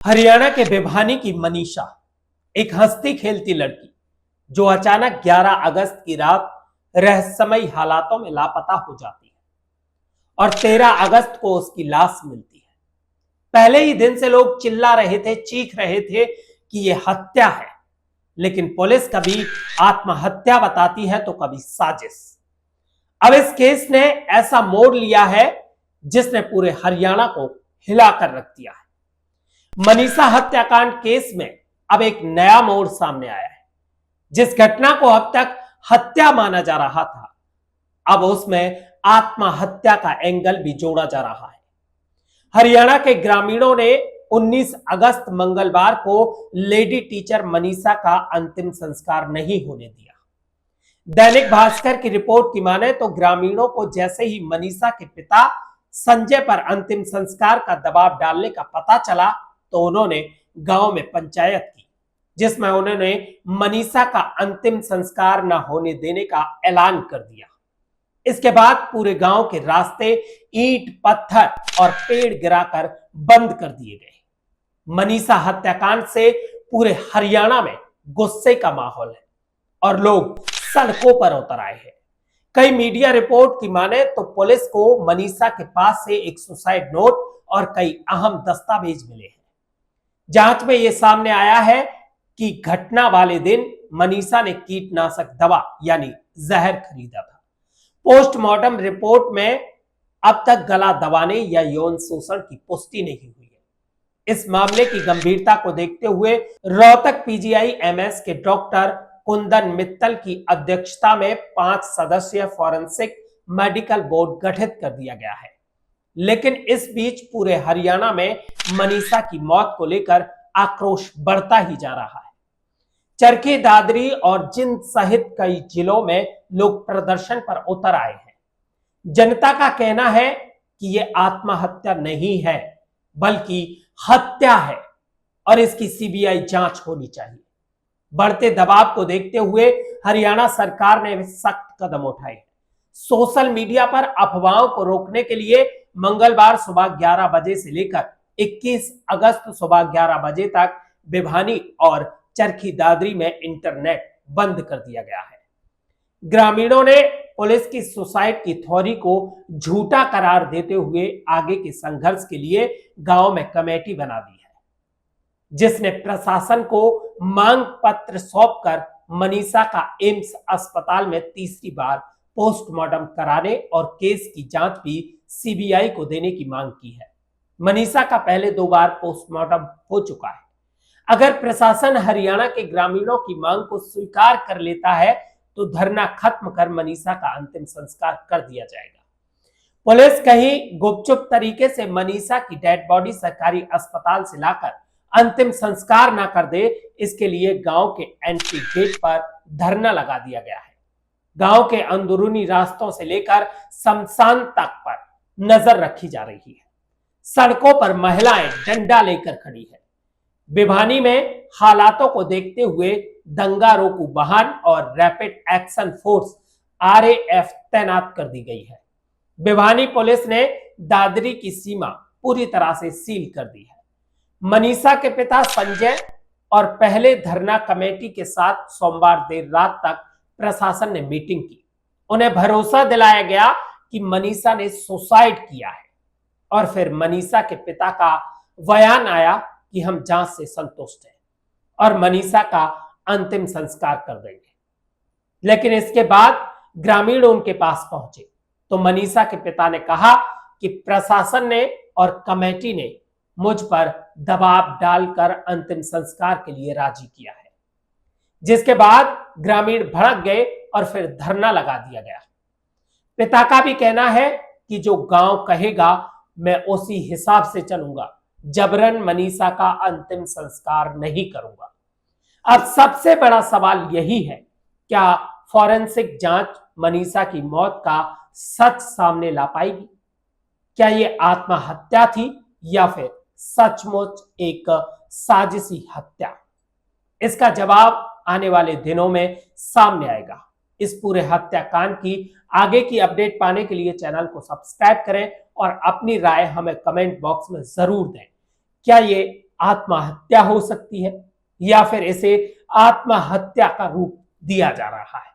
हरियाणा के भिवानी की मनीषा, एक हंसती खेलती लड़की जो अचानक 11 अगस्त की रात रहस्यमयी हालातों में लापता हो जाती है और 13 अगस्त को उसकी लाश मिलती है। पहले ही दिन से लोग चिल्ला रहे थे, चीख रहे थे कि यह हत्या है, लेकिन पुलिस कभी आत्महत्या बताती है तो कभी साजिश। अब इस केस ने ऐसा मोड़ लिया है जिसने पूरे हरियाणा को हिलाकर रख दिया है। मनीषा हत्याकांड केस में अब एक नया मोड़ सामने आया है। जिस घटना को अब तक हत्या माना जा रहा था, अब उसमें आत्महत्या का एंगल भी जोड़ा जा रहा है। हरियाणा के ग्रामीणों ने 19 अगस्त मंगलवार को लेडी टीचर मनीषा का अंतिम संस्कार नहीं होने दिया। दैनिक भास्कर की रिपोर्ट की माने तो ग्रामीणों को जैसे ही मनीषा के पिता संजय पर अंतिम संस्कार का दबाव डालने का पता चला तो उन्होंने गांव में पंचायत की, जिसमें उन्होंने मनीषा का अंतिम संस्कार न होने देने का ऐलान कर दिया। इसके बाद पूरे गांव के रास्ते ईंट, पत्थर और पेड़ गिराकर बंद कर दिए गए। मनीषा हत्याकांड से पूरे हरियाणा में गुस्से का माहौल है और लोग सड़कों पर उतर आए हैं। कई मीडिया रिपोर्ट की माने तो पुलिस को मनीषा के पास से एक सुसाइड नोट और कई अहम दस्तावेज मिले हैं। जांच में यह सामने आया है कि घटना वाले दिन मनीषा ने कीटनाशक दवा यानी जहर खरीदा था। पोस्टमार्टम रिपोर्ट में अब तक गला दबाने या यौन शोषण की पुष्टि नहीं हुई है। इस मामले की गंभीरता को देखते हुए रोहतक पीजीआई-एमएस के डॉक्टर कुंदन मित्तल की अध्यक्षता में 5 सदस्यीय फॉरेंसिक मेडिकल बोर्ड गठित कर दिया गया है। लेकिन इस बीच पूरे हरियाणा में मनीषा की मौत को लेकर आक्रोश बढ़ता ही जा रहा है। चरखी, दादरी और जींद सहित कई जिलों में लोग प्रदर्शन पर उतर आए हैं। जनता का कहना है कि यह आत्महत्या नहीं है बल्कि हत्या है और इसकी सीबीआई जांच होनी चाहिए। बढ़ते दबाव को देखते हुए हरियाणा सरकार ने सख्त कदम उठाए हैं। सोशल मीडिया पर अफवाहों को रोकने के लिए मंगलवार सुबह 11 बजे से लेकर 21 अगस्त सुबह 11 बजे तक भिवानी और चरखी दादरी में इंटरनेट बंद कर दिया गया है। ग्रामीणों ने पुलिस की सुसाइड की थ्योरी को झूठा करार देते हुए आगे के संघर्ष के लिए गांव में कमेटी बना दी है, जिसने प्रशासन को मांग पत्र सौंपकर मनीषा का एम्स अस्पताल में तीसरी बार पोस्टमार्टम कराने और केस की जांच भी सीबीआई को देने की मांग की है। मनीषा का पहले 2 बार पोस्टमार्टम हो चुका है। अगर प्रशासन हरियाणा के ग्रामीणों की मांग को स्वीकार कर लेता है तो धरना खत्म कर मनीषा का अंतिम संस्कार कर दिया जाएगा। पुलिस कहीं गुपचुप तरीके से मनीषा की डेड बॉडी सरकारी अस्पताल से लाकर अंतिम संस्कार ना कर दे, इसके लिए गांव के एंट्री गेट पर धरना लगा दिया गया है। गांव के अंदरूनी रास्तों से लेकर शमशान तक पर नजर रखी जा रही है। सड़कों पर महिलाएं डंडा लेकर खड़ी है। भिवानी में हालातों को देखते हुए दंगा रोकू वाहन और रैपिड एक्शन फोर्स आरएएफ तैनात कर दी गई है। भिवानी पुलिस ने दादरी की सीमा पूरी तरह से सील कर दी है। मनीषा के पिता संजय और पहले धरना कमेटी के साथ सोमवार देर रात तक प्रशासन ने मीटिंग की। उन्हें भरोसा दिलाया गया कि मनीषा ने सुसाइड किया है और फिर मनीषा के पिता का बयान आया कि हम जांच से संतुष्ट हैं और मनीषा का अंतिम संस्कार कर देंगे। लेकिन इसके बाद ग्रामीण उनके पास पहुंचे तो मनीषा के पिता ने कहा कि प्रशासन ने और कमेटी ने मुझ पर दबाव डालकर अंतिम संस्कार के लिए राजी किया है, जिसके बाद ग्रामीण भड़क गए और फिर धरना लगा दिया गया। पिता का भी कहना है कि जो गांव कहेगा मैं उसी हिसाब से चलूंगा, जबरन मनीषा का अंतिम संस्कार नहीं करूंगा। अब सबसे बड़ा सवाल यही है, क्या फॉरेंसिक जांच मनीषा की मौत का सच सामने ला पाएगी? क्या ये आत्महत्या थी या फिर सचमुच एक साजिशी हत्या? इसका जवाब आने वाले दिनों में सामने आएगा। इस पूरे हत्याकांड की आगे की अपडेट पाने के लिए चैनल को सब्सक्राइब करें और अपनी राय हमें कमेंट बॉक्स में जरूर दें। क्या ये आत्महत्या हो सकती है या फिर इसे आत्महत्या का रूप दिया जा रहा है।